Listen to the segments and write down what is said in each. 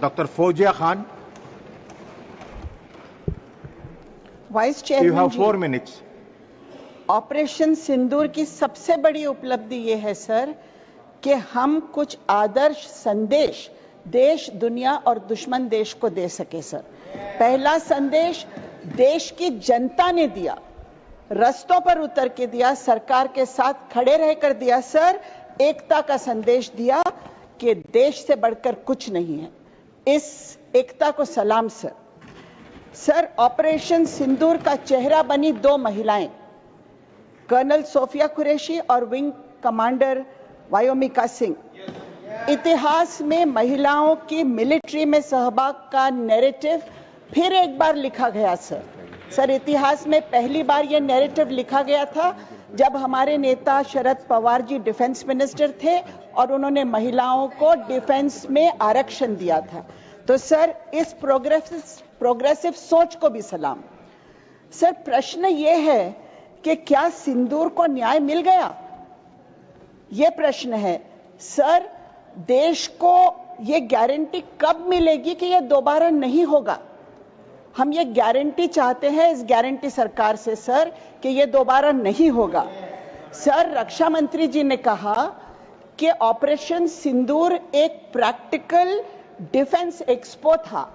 Dr. Fawzia Khan. Vice chairman, You have 4 minutes. Operation Sindoor की सबसे बड़ी उपलब्धि ये है सर कि हम कुछ आदर्श संदेश देश, दुनिया और दुश्मन देश को दे सके सर। पहला संदेश देश की जनता ने दिया, रस्तों पर उतर के दिया, सरकार के साथ खड़े रहकर दिया सर। एकता का संदेश दिया कि देश से बढ़कर कुछ नहीं है। इस एकता को सलाम सर। सर, ऑपरेशन सिंदूर का चेहरा बनी 2 महिलाएं, कर्नल सोफिया कुरैशी और विंग कमांडर वायोमिका सिंह। इतिहास में महिलाओं की मिलिट्री में सहभाग का नैरेटिव फिर एक बार लिखा गया सर। इतिहास में पहली बार यह नैरेटिव लिखा गया था जब हमारे नेता शरद पवार जी डिफेंस मिनिस्टर थे और उन्होंने महिलाओं को डिफेंस में आरक्षण दिया था। तो सर, इस प्रोग्रेसिव सोच को भी सलाम। सर, प्रश्न यह है कि क्या सिंदूर को न्याय मिल गया? यह प्रश्न है सर। देश को यह गारंटी कब मिलेगी कि यह दोबारा नहीं होगा? हम ये गारंटी चाहते हैं इस गारंटी सरकार से सर कि ये दोबारा नहीं होगा। सर, रक्षा मंत्री जी ने कहा कि ऑपरेशन सिंदूर एक प्रैक्टिकल डिफेंस एक्सपो था।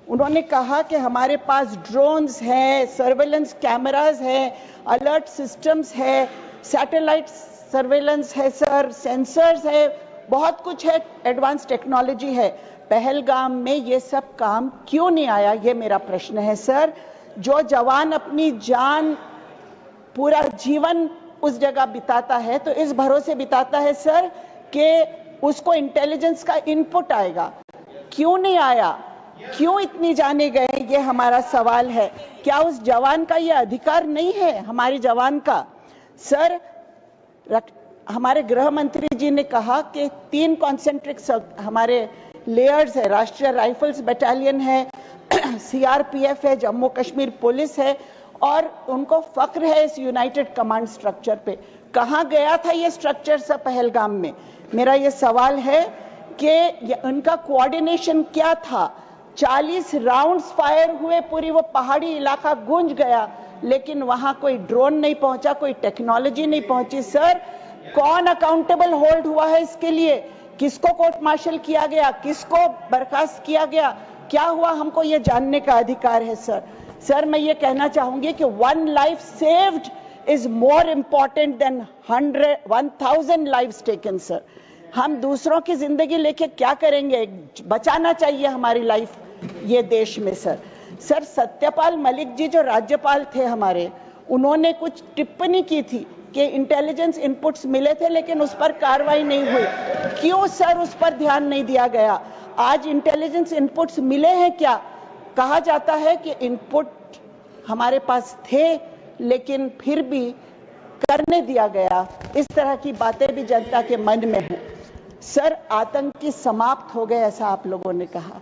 उन्होंने कहा कि हमारे पास ड्रोन्स हैं, सर्वेलेंस कैमरास हैं, अलर्ट सिस्टम्स है, सैटेलाइट सर्वेलेंस है सर, सेंसर्स है, बहुत कुछ है, एडवांस टेक्नोलॉजी है। पहलगाम में ये सब काम क्यों नहीं आया, ये मेरा प्रश्न है सर। जो जवान अपनी जान, पूरा जीवन उस जगह बिताता है तो इस भरोसे बिताता है सर कि उसको इंटेलिजेंस का इनपुट आएगा। क्यों नहीं आया? क्यों इतनी जाने गए? ये हमारा सवाल है। क्या उस जवान का ये अधिकार नहीं है, हमारे जवान का? सर, हमारे गृह मंत्री जी ने कहा कि 3 कॉन्सेंट्रिक हमारे लेयर्स है, राष्ट्रीय राइफल्स बटालियन है, सीआरपीएफ है, जम्मू कश्मीर पुलिस है और उनको फक्र है इस यूनाइटेड कमांड स्ट्रक्चर पे। कहां गया था ये स्ट्रक्चर सब पहलगाम में? मेरा ये सवाल है कि उनका कोऑर्डिनेशन क्या था? 40 राउंड्स फायर हुए, पूरी वो पहाड़ी इलाका गूंज गया, लेकिन वहां कोई ड्रोन नहीं पहुंचा, कोई टेक्नोलॉजी नहीं पहुंची। सर, कौन अकाउंटेबल होल्ड हुआ है इसके लिए? किसको कोर्ट मार्शल किया गया? किसको बर्खास्त किया गया? क्या हुआ? हमको ये जानने का अधिकार है सर। सर, मैं ये कहना चाहूंगी कि 1 life saved is more important than 1000 lives taken sir. हम दूसरों की जिंदगी लेके क्या करेंगे? बचाना चाहिए हमारी लाइफ ये देश में सर। सर, सत्यपाल मलिक जी जो राज्यपाल थे हमारे, उन्होंने कुछ टिप्पणी की थी कि इंटेलिजेंस इनपुट्स मिले थे लेकिन उस पर कार्रवाई नहीं हुई। क्यों सर उस पर ध्यान नहीं दिया गया? आज इंटेलिजेंस इनपुट्स मिले हैं क्या? कहा जाता है कि इनपुट हमारे पास थे लेकिन फिर भी करने दिया गया। इस तरह की बातें भी जनता के मन में हैं। सर, आतंकी समाप्त हो गए ऐसा आप लोगों ने कहा।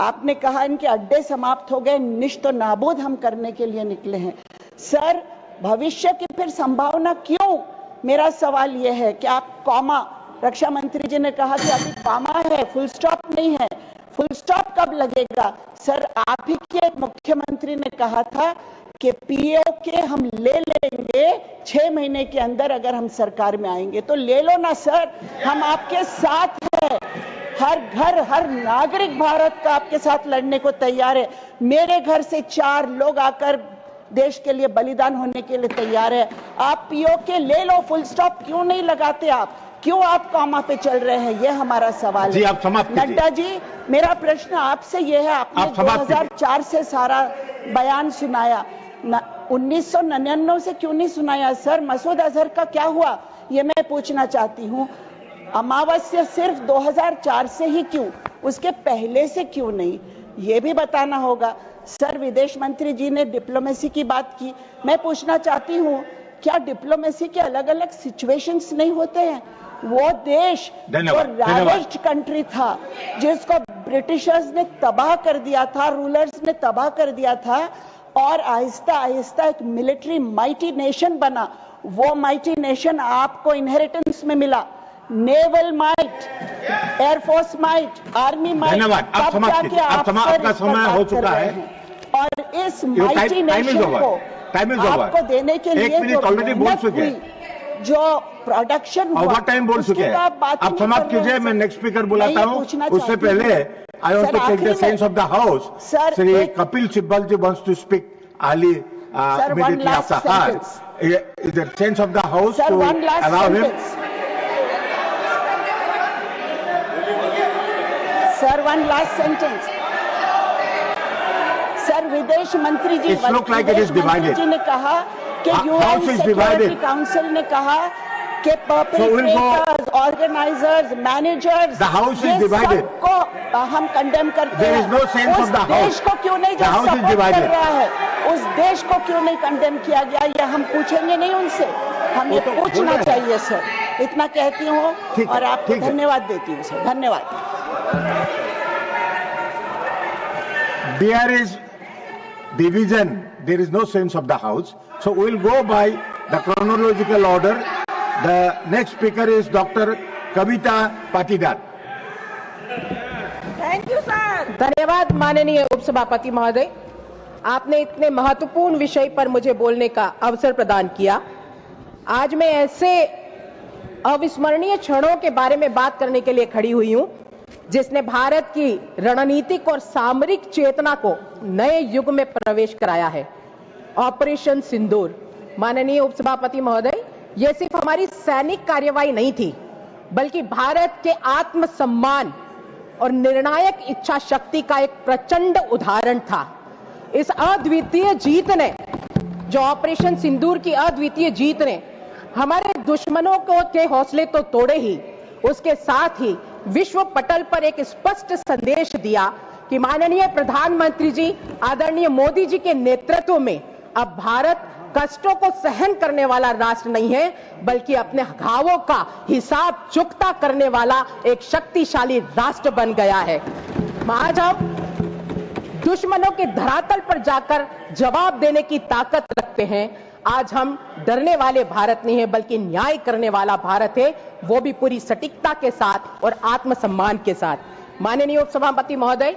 आपने कहा इनके अड्डे समाप्त हो गए, निश्तो नाबूद हम करने के लिए निकले हैं। सर, भविष्य की फिर संभावना क्यों? मेरा सवाल यह है कि आप कॉमा, रक्षा मंत्री जी ने कहा कि अभी कॉमा है, फुल स्टॉप नहीं है। फुल स्टॉप कब लगेगा? सर, आप ही के मुख्यमंत्री ने कहा था कि पीओके हम ले लेंगे 6 महीने के अंदर अगर हम सरकार में आएंगे। तो ले लो ना सर, हम आपके साथ हैं। हर घर, हर नागरिक भारत का आपके साथ लड़ने को तैयार है। मेरे घर से 4 लोग आकर देश के लिए बलिदान होने के लिए तैयार है। आप पीओके ले लो, फुल स्टॉप क्यों नहीं लगाते आप? क्यों आप कॉमा पे चल रहे हैं? ये हमारा सवाल है। आप समाप्त कीजिए। नड्डा जी, मेरा प्रश्न आपसे ये है, आपने 2004 से सारा बयान सुनाया, 1999 से क्यों नहीं सुनाया? सर, मसूद अजहर का क्या हुआ ये मैं पूछना चाहती हूँ। अमावस्या सिर्फ 2004 से ही क्यों, उसके पहले से क्यों नहीं, ये भी बताना होगा। सर, विदेश मंत्री जी ने डिप्लोमेसी की बात की। मैं पूछना चाहती हूँ, क्या डिप्लोमेसी के अलग अलग सिचुएशंस नहीं होते हैं? वो देश जो रावेज्ड कंट्री था, जिसको ब्रिटिशर्स ने तबाह कर दिया था, रूलर्स ने तबाह कर दिया था और आहिस्ता आहिस्ता एक मिलिट्री माइटी नेशन बना। वो माइटी नेशन आपको इनहेरिटेंस में मिला, naval might, air force might, army might, धन्यवाद। आप समाप्त कीजिए। आपका समय हो चुका है और इस माइटी नेशन को आपको देने के लिए जो प्रोडक्शन ओवर टाइम बोल चुके हैं। आप समाप्त कीजिए, मैं नेक्स्ट स्पीकर बुलाता हूं। उससे पहले I want to take the sense of the house. Shri Kapil Sibal ji wants to speak early immediately after her. Is the sense of the house to allow him? Sir, one last sentence. Sir, विदेश मंत्री जी जी ने कहा कि UN security council ने कहा कि perpetrators, organisers, managers, सबको हम कंडेम करते हैं। उस देश को क्यों नहीं जो सपोर्ट कर रहा है, उस देश को क्यों नहीं कंडेम किया गया, ये हम पूछेंगे नहीं उनसे, हमें पूछना चाहिए सर। इतना कहती हूँ और आपको धन्यवाद देती हूँ सर। धन्यवाद। There is division. There is no sense of the house. So we'll go by the chronological order. The next speaker is Dr. Kavita Patidar. Thank you sir. धन्यवाद माननीय उपसभापति महोदय, आपने इतने महत्वपूर्ण विषय पर मुझे बोलने का अवसर प्रदान किया। आज मैं ऐसे अविस्मरणीय क्षणों के बारे में बात करने के लिए खड़ी हुई हूं जिसने भारत की रणनीतिक और सामरिक चेतना को नए युग में प्रवेश कराया है। ऑपरेशन सिंदूर, माननीय उपसभापति महोदय, यह सिर्फ हमारी सैनिक कार्यवाही नहीं थी, बल्कि भारत के आत्मसम्मान और निर्णायक इच्छा शक्ति का एक प्रचंड उदाहरण था। इस अद्वितीय जीत ने, जो ऑपरेशन सिंदूर की अद्वितीय जीत ने हमारे दुश्मनों के हौसले तो तोड़े ही, उसके साथ ही विश्व पटल पर एक स्पष्ट संदेश दिया कि माननीय प्रधानमंत्री जी आदरणीय मोदी जी के नेतृत्व में अब भारत कष्टों को सहन करने वाला राष्ट्र नहीं है, बल्कि अपने घावों का हिसाब चुकता करने वाला एक शक्तिशाली राष्ट्र बन गया है। आज हम दुश्मनों के धरातल पर जाकर जवाब देने की ताकत रखते हैं। आज हम डरने वाले भारत नहीं है, बल्कि न्याय करने वाला भारत है, वो भी पूरी सटीकता के साथ और आत्मसम्मान के साथ। माननीय उपसभापति महोदय,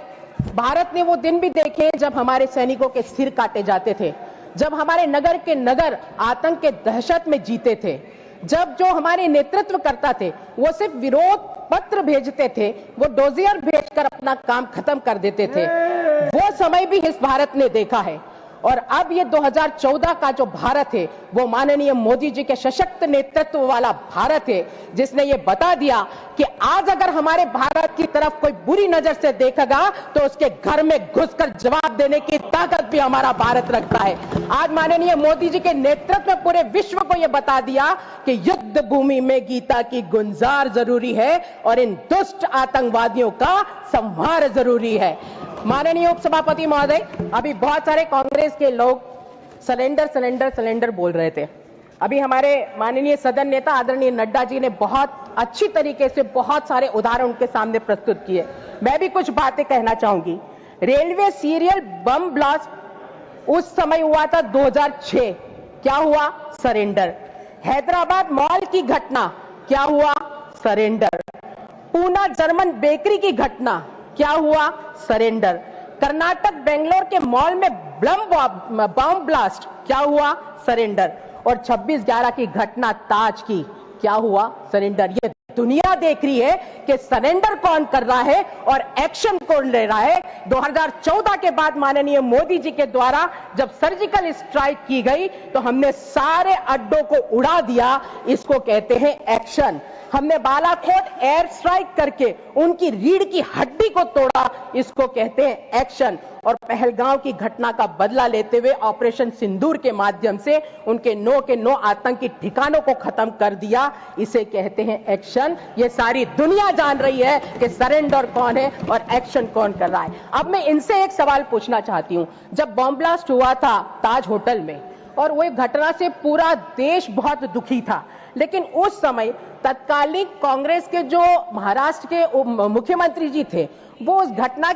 भारत ने वो दिन भी देखे जब हमारे सैनिकों के सिर काटे जाते थे, जब हमारे नगर के नगर आतंक के दहशत में जीते थे, जब जो हमारे नेतृत्व करता थे वो सिर्फ विरोध पत्र भेजते थे, वो डोजियर भेजकर अपना काम खत्म कर देते थे। वो समय भी इस भारत ने देखा है। और अब ये 2014 का जो भारत है वो माननीय मोदी जी के सशक्त नेतृत्व वाला भारत है, जिसने ये बता दिया कि आज अगर हमारे भारत की तरफ कोई बुरी नजर से देखेगा तो उसके घर में घुसकर जवाब देने की ताकत भी हमारा भारत रखता है। आज माननीय मोदी जी के नेतृत्व में पूरे विश्व को यह बता दिया कि युद्ध भूमि में गीता की गुंजार जरूरी है और इन दुष्ट आतंकवादियों का संहार जरूरी है। माननीय उपसभापति महोदय, अभी बहुत सारे कांग्रेस के लोग सरेंडर सरेंडर सरेंडर बोल रहे थे। अभी हमारे माननीय सदन नेता आदरणीय नड्डा जी ने बहुत अच्छी तरीके से बहुत सारे उदाहरण उनके सामने प्रस्तुत किए। मैं भी कुछ बातें कहना चाहूंगी। रेलवे सीरियल बम ब्लास्ट उस समय हुआ था 2006, क्या हुआ? सरेंडर। हैदराबाद मॉल की घटना, क्या हुआ? सरेंडर। पूना जर्मन बेकरी की घटना, क्या हुआ? सरेंडर। कर्नाटक बेंगलोर के मॉल में बम ब्लास्ट, क्या हुआ? सरेंडर। और 26/11 की घटना ताज की, क्या हुआ? सरेंडर। ये दुनिया देख रही है कि सरेंडर कौन कर रहा है और एक्शन कौन ले रहा है। 2014 के बाद माननीय मोदी जी के द्वारा जब सर्जिकल स्ट्राइक की गई तो हमने सारे अड्डों को उड़ा दिया, इसको कहते हैं एक्शन। हमने बालाकोट एयर स्ट्राइक करके उनकी रीढ़ की हड्डी को तोड़ा, इसको कहते हैं एक्शन। और पहलगांव की घटना का बदला लेते हुए ऑपरेशन सिंदूर के माध्यम से उनके 9 के 9 आतंकी ठिकानों को खत्म कर दिया, इसे कहते हैं एक्शन। ये सारी दुनिया जान रही है कि सरेंडर कौन है और एक्शन कौन कर रहा है। अब मैं इनसे एक सवाल पूछना चाहती हूं। जब बम ब्लास्ट हुआ था ताज होटल में और वो घटना से पूरा देश बहुत दुखी था, लेकिन उस समय तत्कालीन कांग्रेस के जो महाराष्ट्र के मुख्यमंत्री जी थे, वो उस घटना के